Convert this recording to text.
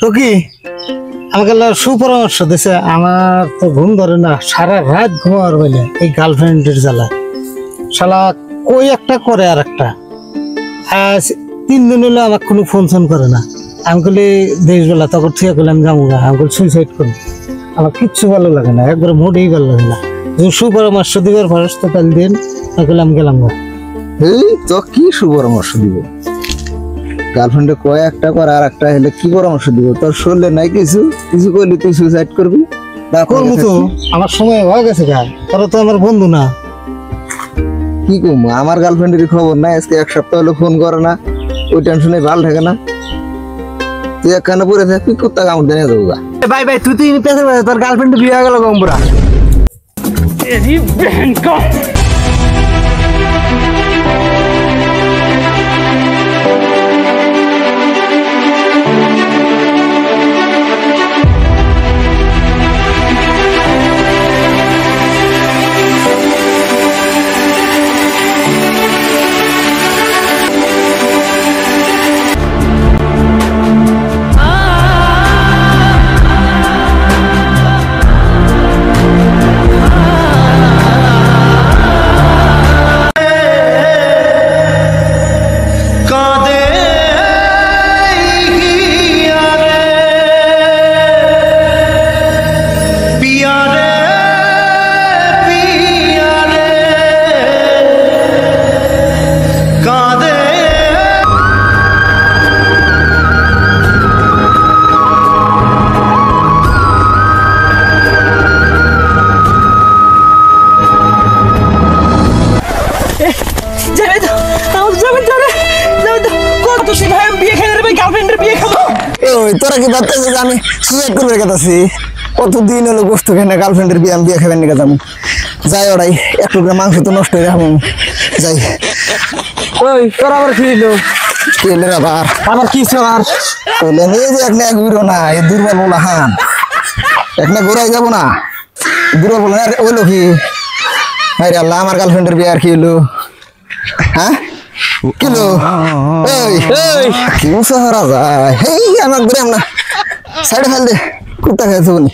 সখী আমাকে সুপরামর্শ দিছে। আমার তো ঘুম ধরে না, সারা রাত ঘুমার বলে এই গার্লফ্রেন্ডের জ্বালা। শালা কই একটা করে আর একটা। আজ 3 দিন হলো আমার কোনো ফোন করে না। আমি বলি দেশবেলা তখন ঠিক করলাম যাবো না, আমি বলি সুইসাইড করি। আমার কিচ্ছু ভালো লাগে না, একবার মোটেই ভালো লাগে না। যদি সুপরামর্শ দিবার পারস তো তাহলে দিন, আমি গেলাম না। এই তো কি সুপরামর্শ দিব? গার্লফ্রেন্ডে কয় একটা কর আর একটা হলে কি পরামর্শ দিব? তোর শরীরে নাই কিছু কিছু করলি তুই সুইসাইড করবি? করবো তো, আমার সময় হয়ে গেছে গা। তোরা তো আমার বন্ধু না। কি করবো? আমার গার্লফ্রেন্ডের খবর নাই, আজকে 1 সপ্তাহ হলো ফোন করে না। ওই টেনশনে ভালো থাকে না। তুই একখানে পরে থাকবি, কুত্তা কামড় দিয়ে দেবো গা। ভাই ভাই তুই পেছনে তোর গার্লফ্রেন্ড বিয়ে হয়ে গেল গম্বুরা। তোরা কি ভাবতেছিস আমি সুইসাইড করবে গেছি? কতদিন হলো গোস্ত খেয়ে না গার্লফ্রেন্ডের বিয়ে, আমি বিয়ে খাবেন নিয়ে যাবো। যাই ওরাই একটু মাংস তো নষ্ট হয়ে যাবো। যাই ওই তোর আবার কি হইলো? কি হলো আবার কি আর বললে এই যে এক ঘুরো না, এই দুর্বল বলা হান এক ঘুরাই যাবো না। দুর্বল বলে ওইলো কি? আরে আল্লাহ, আমার গার্লফ্রেন্ডের বিয়ে আর কি হলো? হ্যাঁ কিলো কি শহরা যায়? হেই আমার ঘুরে আমরা সাইডে ফেল দে, কুত্তা খেয়েছে উনি।